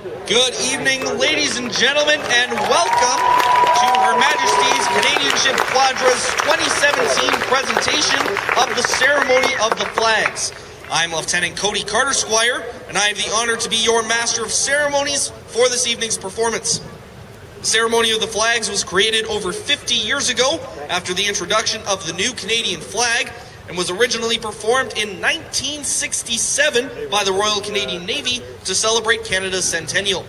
Good evening, ladies and gentlemen, and welcome to Her Majesty's Canadian Ship Quadra's 2017 presentation of the Ceremony of the Flags. I'm Lieutenant Cody Carter Squire, and I have the honor to be your Master of Ceremonies for this evening's performance. The Ceremony of the Flags was created over 50 years ago after the introduction of the new Canadian flag, and was originally performed in 1967 by the Royal Canadian Navy to celebrate Canada's centennial.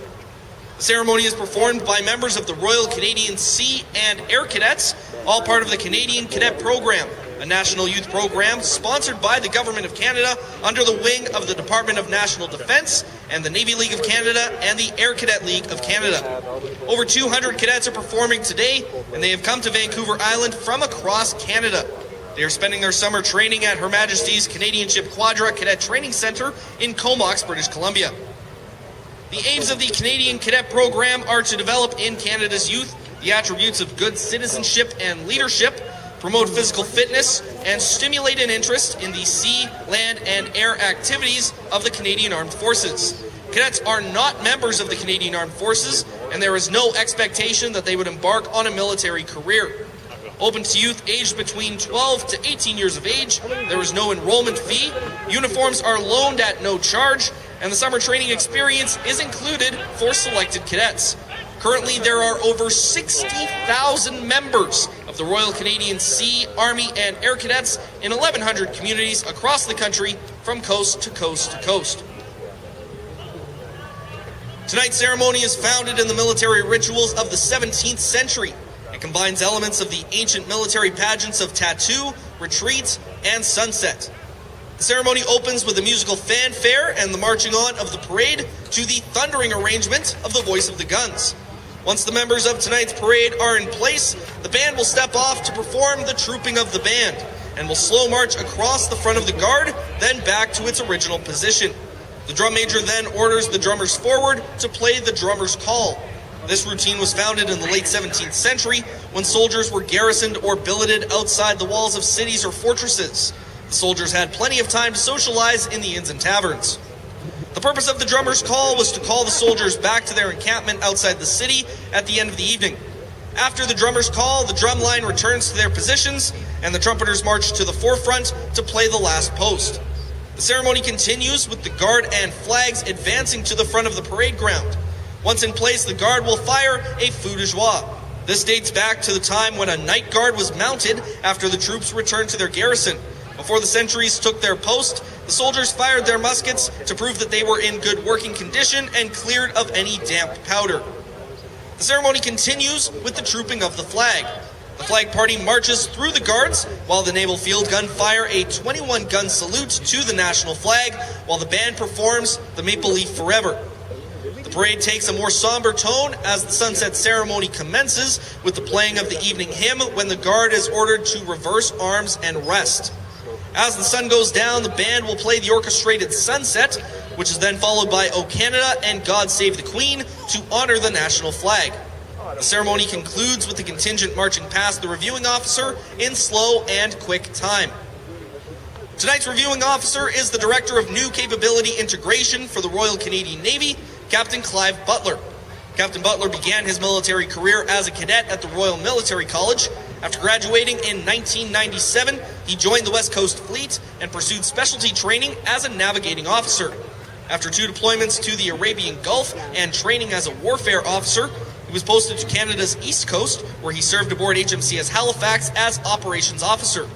The ceremony is performed by members of the Royal Canadian Sea and Air Cadets, all part of the Canadian Cadet Program, a national youth program sponsored by the Government of Canada under the wing of the Department of National Defence and the Navy League of Canada and the Air Cadet League of Canada. Over 200 cadets are performing today, and they have come to Vancouver Island from across Canada. They are spending their summer training at Her Majesty's Canadian Ship Quadra Cadet Training Centre in Comox, British Columbia. The aims of the Canadian Cadet Program are to develop in Canada's youth the attributes of good citizenship and leadership, promote physical fitness, and stimulate an interest in the sea, land, and air activities of the Canadian Armed Forces. Cadets are not members of the Canadian Armed Forces, and there is no expectation that they would embark on a military career. Open to youth aged between 12 to 18 years of age, there is no enrollment fee, uniforms are loaned at no charge, and the summer training experience is included for selected cadets. Currently, there are over 60,000 members of the Royal Canadian Sea, Army, and Air Cadets in 1,100 communities across the country from coast to coast to coast. Tonight's ceremony is founded in the military rituals of the 17th century. It combines elements of the ancient military pageants of tattoo, retreat, and sunset. The ceremony opens with a musical fanfare and the marching on of the parade to the thundering arrangement of the Voice of the Guns. Once the members of tonight's parade are in place, the band will step off to perform the trooping of the band and will slow march across the front of the guard, then back to its original position. The drum major then orders the drummers forward to play the drummer's call. This routine was founded in the late 17th century when soldiers were garrisoned or billeted outside the walls of cities or fortresses. The soldiers had plenty of time to socialize in the inns and taverns. The purpose of the drummer's call was to call the soldiers back to their encampment outside the city at the end of the evening. After the drummer's call, the drum line returns to their positions and the trumpeters march to the forefront to play the last post. The ceremony continues with the guard and flags advancing to the front of the parade ground. Once in place, the guard will fire a feu de joie. This dates back to the time when a night guard was mounted after the troops returned to their garrison. Before the sentries took their post, the soldiers fired their muskets to prove that they were in good working condition and cleared of any damp powder. The ceremony continues with the trooping of the flag. The flag party marches through the guards while the naval field gun fire a 21-gun salute to the national flag while the band performs the Maple Leaf Forever. The parade takes a more somber tone as the sunset ceremony commences with the playing of the evening hymn when the guard is ordered to reverse arms and rest. As the sun goes down, the band will play the orchestrated Sunset, which is then followed by O Canada and God Save the Queen to honor the national flag. The ceremony concludes with the contingent marching past the reviewing officer in slow and quick time. Tonight's reviewing officer is the Director of New Capability Integration for the Royal Canadian Navy, Captain Clive Butler. Captain Butler began his military career as a cadet at the Royal Military College. After graduating in 1997, he joined the West Coast Fleet and pursued specialty training as a navigating officer. After 2 deployments to the Arabian Gulf and training as a warfare officer, he was posted to Canada's East Coast, where he served aboard HMCS Halifax as operations officer.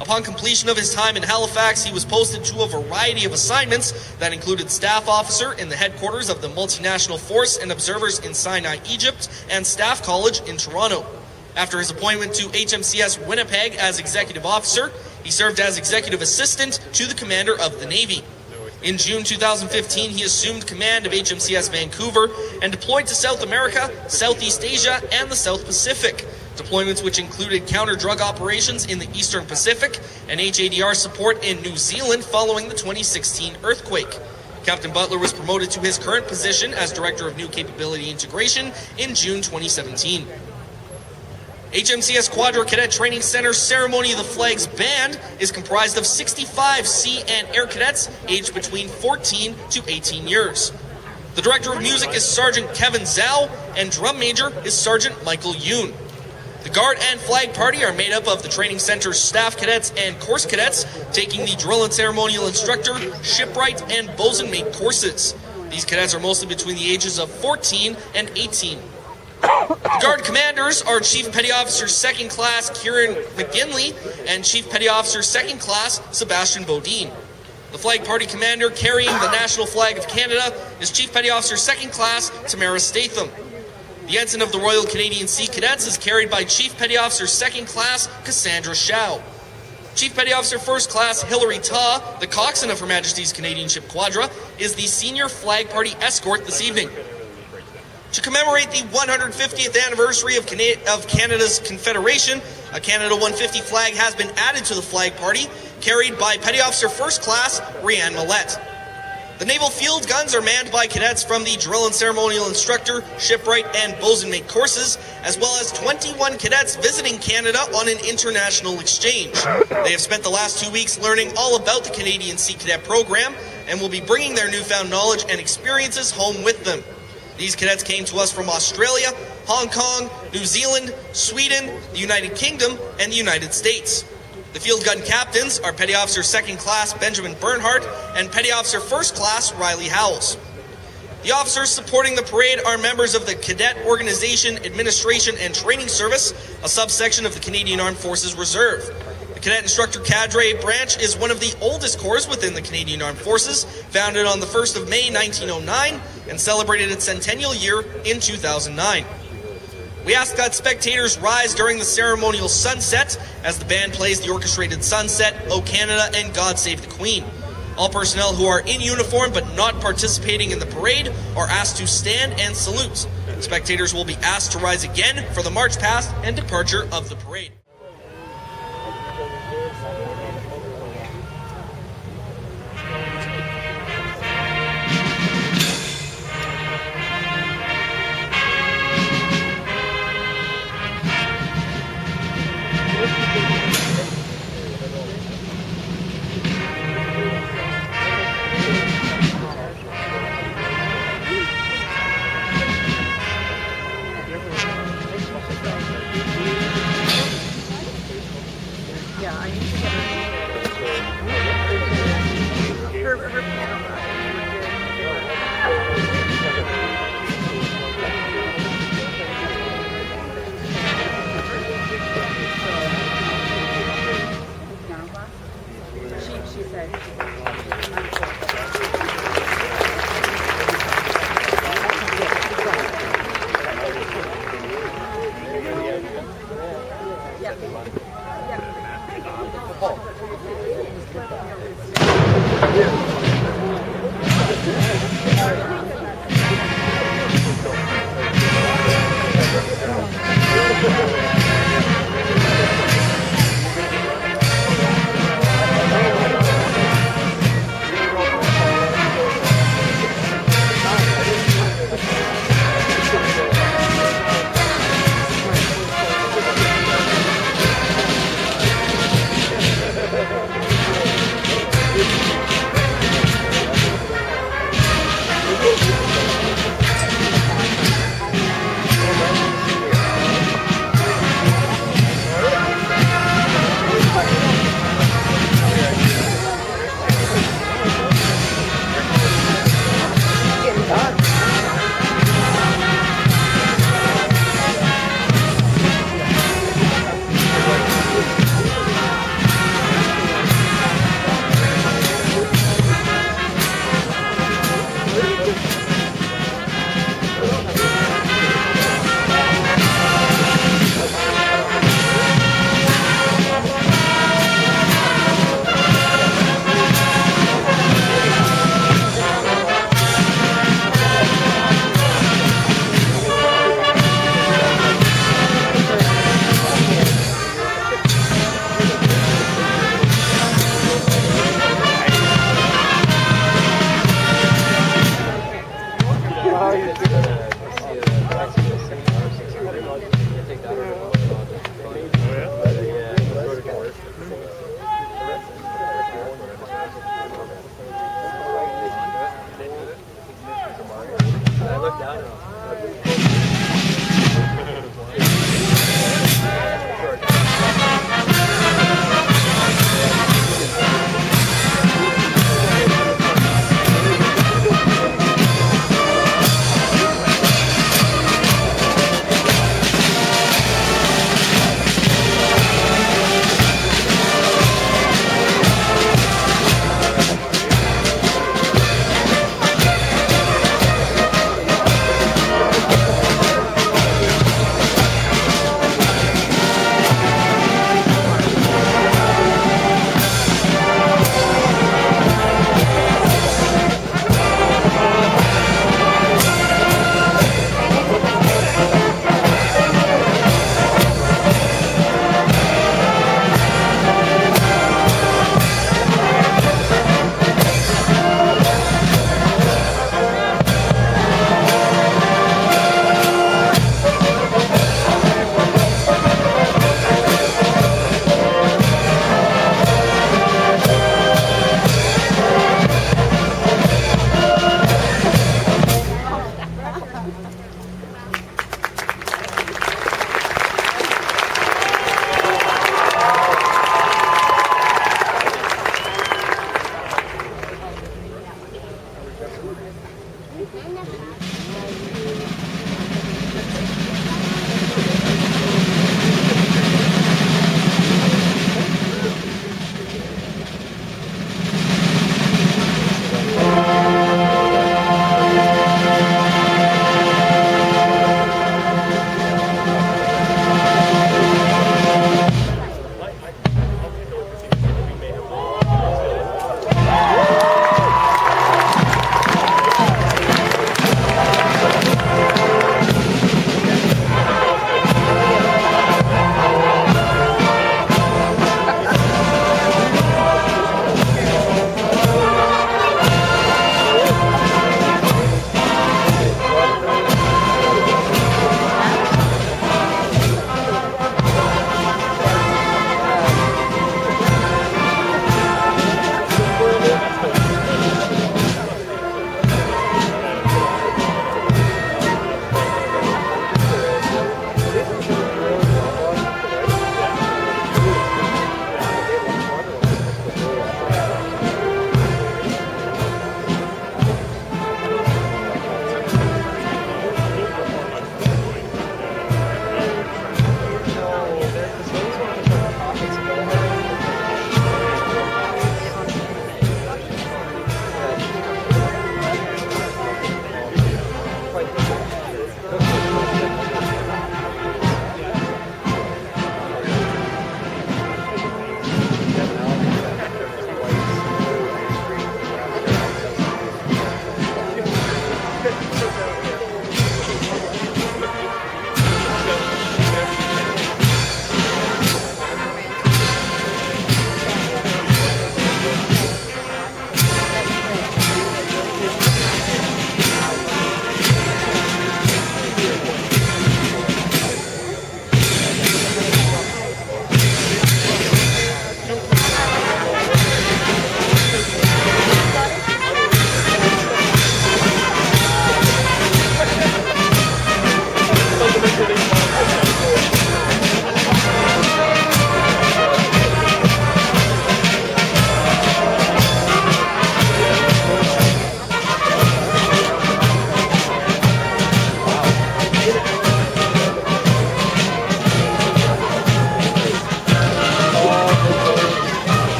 Upon completion of his time in Halifax, he was posted to a variety of assignments that included staff officer in the headquarters of the Multinational Force and Observers in Sinai, Egypt, and Staff College in Toronto. After his appointment to HMCS Winnipeg as executive officer, he served as executive assistant to the commander of the Navy. In June 2015, he assumed command of HMCS Vancouver and deployed to South America, Southeast Asia, and the South Pacific. Deployments which included counter-drug operations in the Eastern Pacific and HADR support in New Zealand following the 2016 earthquake. Captain Butler was promoted to his current position as Director of New Capability Integration in June 2017. HMCS Quadra Cadet Training Center's Ceremony of the Flags Band is comprised of 65 Sea and Air Cadets aged between 14 to 18 years. The director of music is Sergeant Kevin Zhao, and drum major is Sergeant Michael Yoon. The Guard and Flag Party are made up of the training center's staff cadets and course cadets taking the drill and ceremonial instructor, shipwright, and bosunmate courses. These cadets are mostly between the ages of 14 and 18. The Guard commanders are Chief Petty Officer 2nd Class Kieran McGinley and Chief Petty Officer 2nd Class Sebastian Bodine. The Flag Party commander carrying the national flag of Canada is Chief Petty Officer 2nd Class Tamara Statham. The ensign of the Royal Canadian Sea Cadets is carried by Chief Petty Officer 2nd Class Cassandra Shao. Chief Petty Officer 1st Class Hilary Ta, the coxswain of Her Majesty's Canadian ship Quadra, is the senior Flag Party escort this evening. To commemorate the 150th anniversary of Canada's Confederation, a Canada 150 flag has been added to the Flag Party, carried by Petty Officer 1st Class Rianne Millette. The naval field guns are manned by cadets from the drill and ceremonial instructor, shipwright, and bosunmate courses, as well as 21 cadets visiting Canada on an international exchange. They have spent the last 2 weeks learning all about the Canadian Sea Cadet program and will be bringing their newfound knowledge and experiences home with them. These cadets came to us from Australia, Hong Kong, New Zealand, Sweden, the United Kingdom, and the United States. The field gun captains are Petty Officer 2nd Class Benjamin Bernhardt and Petty Officer 1st Class Riley Howells. The officers supporting the parade are members of the Cadet Organization, Administration, and Training Service, a subsection of the Canadian Armed Forces Reserve. The Cadet Instructor Cadre branch is one of the oldest corps within the Canadian Armed Forces, founded on the 1st of May 1909 and celebrated its centennial year in 2009. We ask that spectators rise during the ceremonial sunset as the band plays the orchestrated Sunset, O Canada, and God Save the Queen. All personnel who are in uniform but not participating in the parade are asked to stand and salute. Spectators will be asked to rise again for the march past and departure of the parade.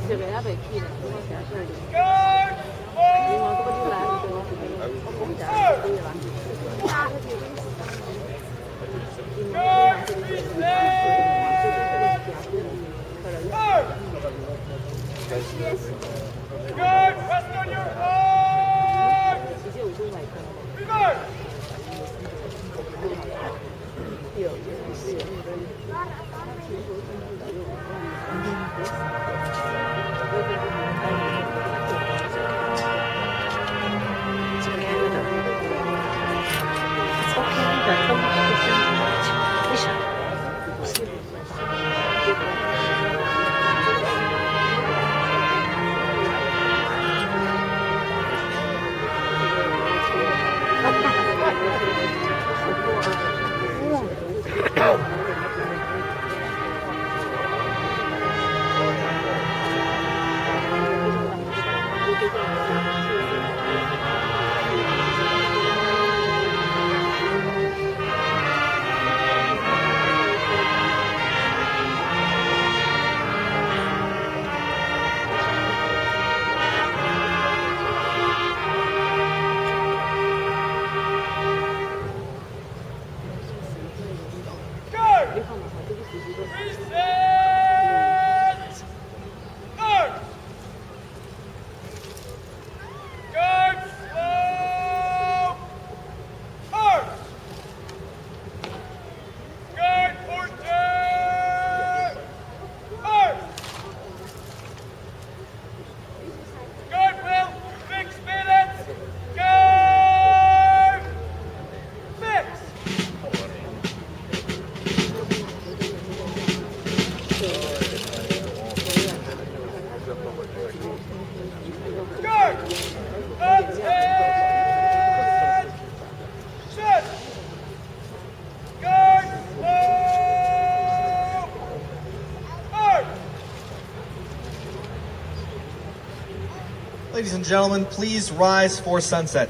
就给他被气的，我下手里。另外，这个就来了，我们家可以了。Good, rest on your arm. Reverse. Ladies and gentlemen, please rise for sunset.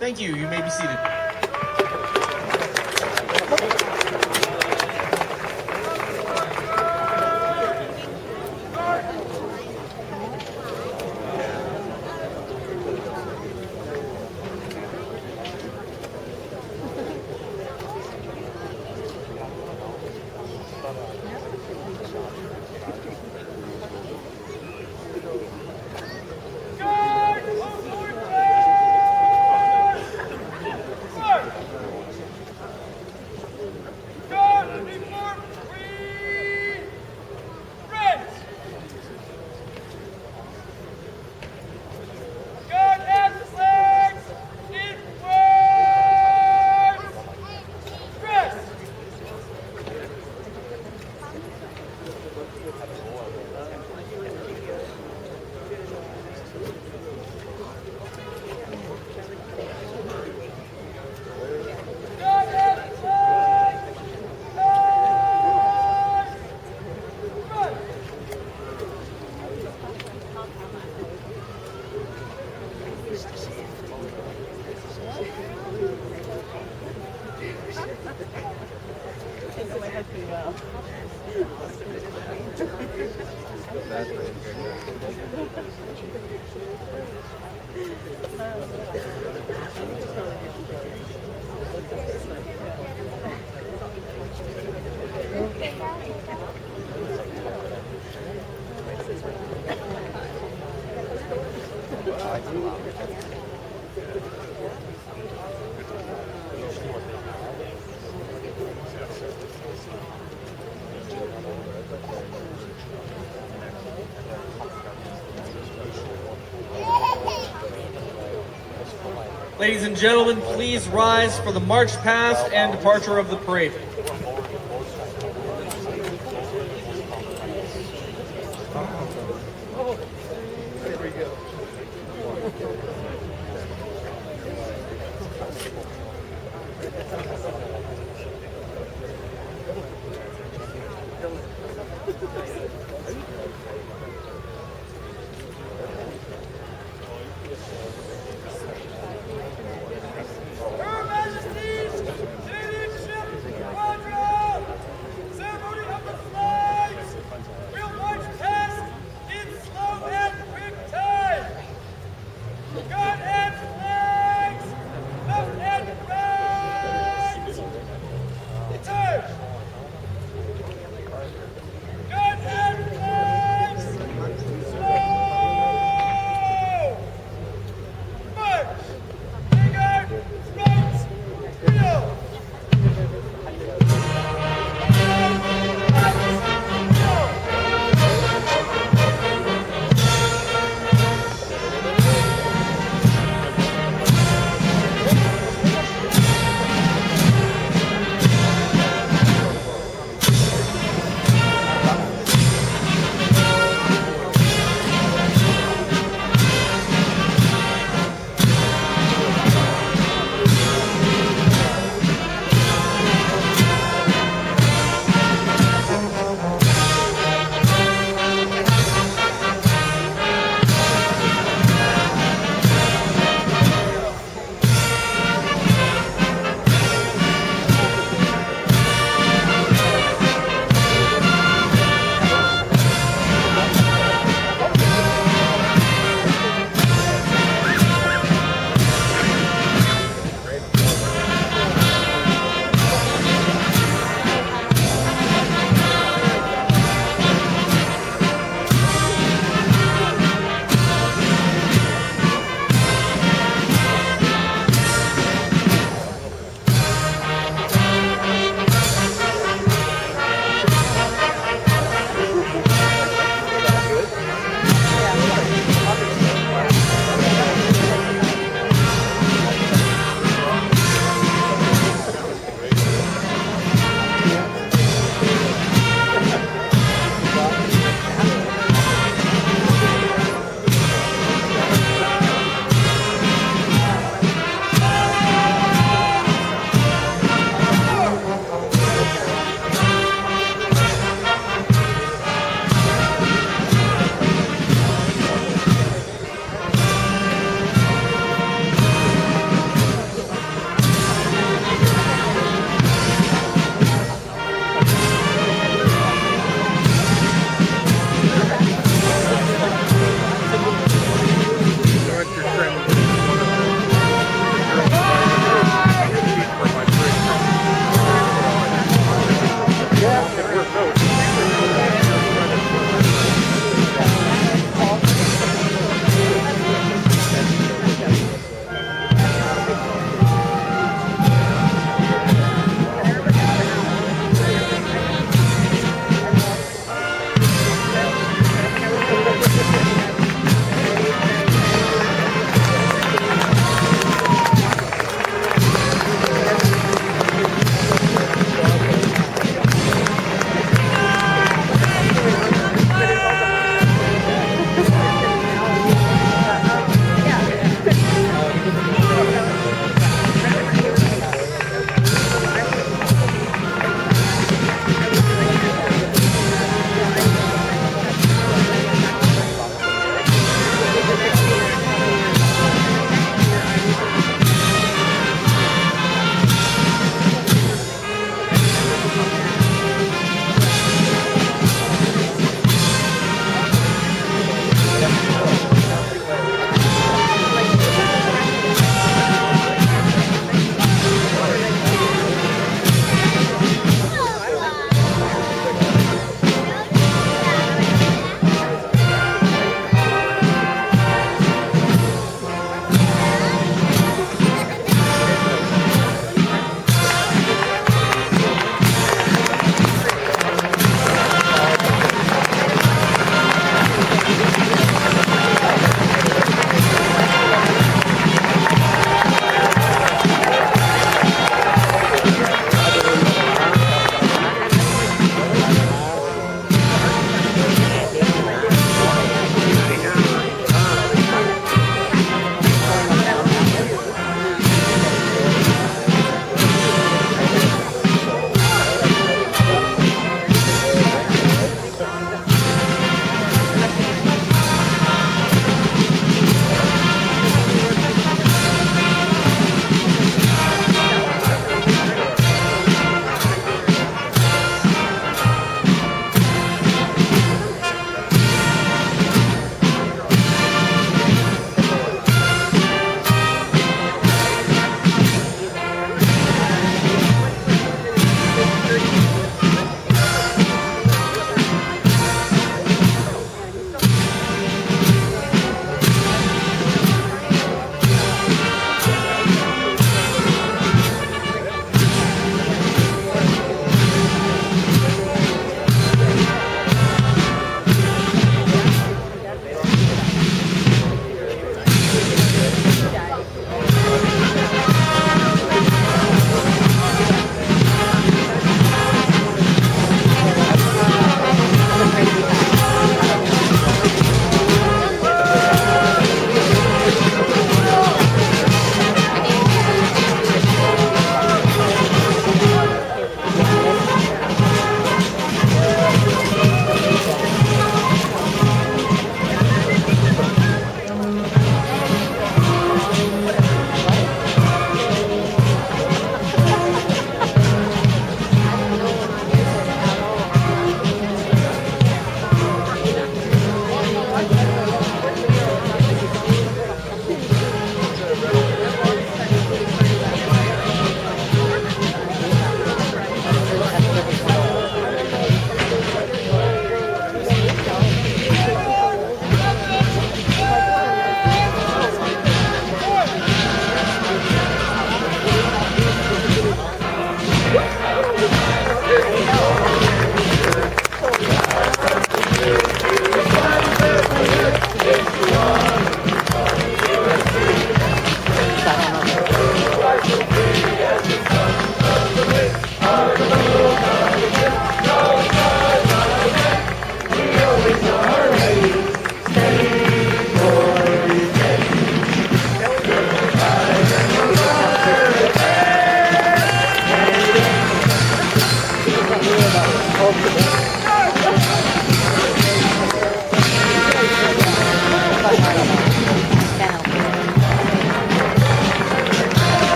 Thank you. You may be seated. Ladies and gentlemen, please rise for the march past and departure of the parade. Her Majesty's HMCS Quadra!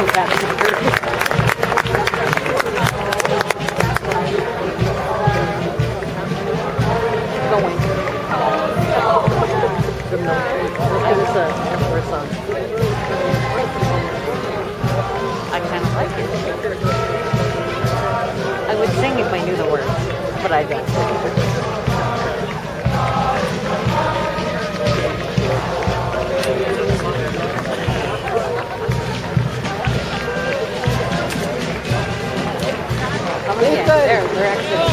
Going. It's a Emperor song. I kind of like it. I would sing if I knew the words, but I don't. They're actually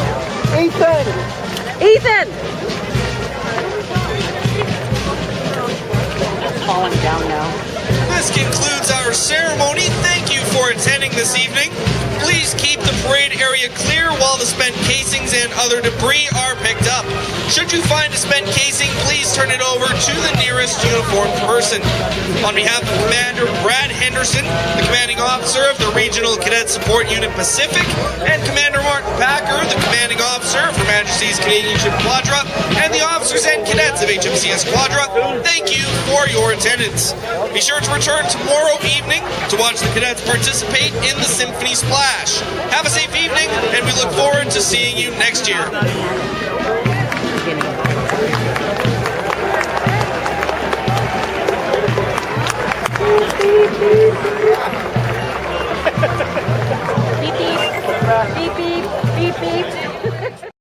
Ethan! It's falling down now. This concludes our ceremony. Thank you for attending this evening. Please keep the parade area clear while the spent casings and other debris are picked up. Should you find a spent casing, please turn it over to the nearest uniformed person. On behalf of Commander Brad Henderson, the commanding officer of the Regional Cadet Support Unit Pacific, and Commander Martin Packer, the commanding officer for Majesty's Canadian Ship Quadra, and the officers and cadets of HMCS Quadra, thank you for your attendance. Be sure to return tomorrow evening to watch the cadets participate in the Symphony Splash. Have a safe evening, and we look forward to seeing you next year. Beep beep. Beep beep. Beep beep.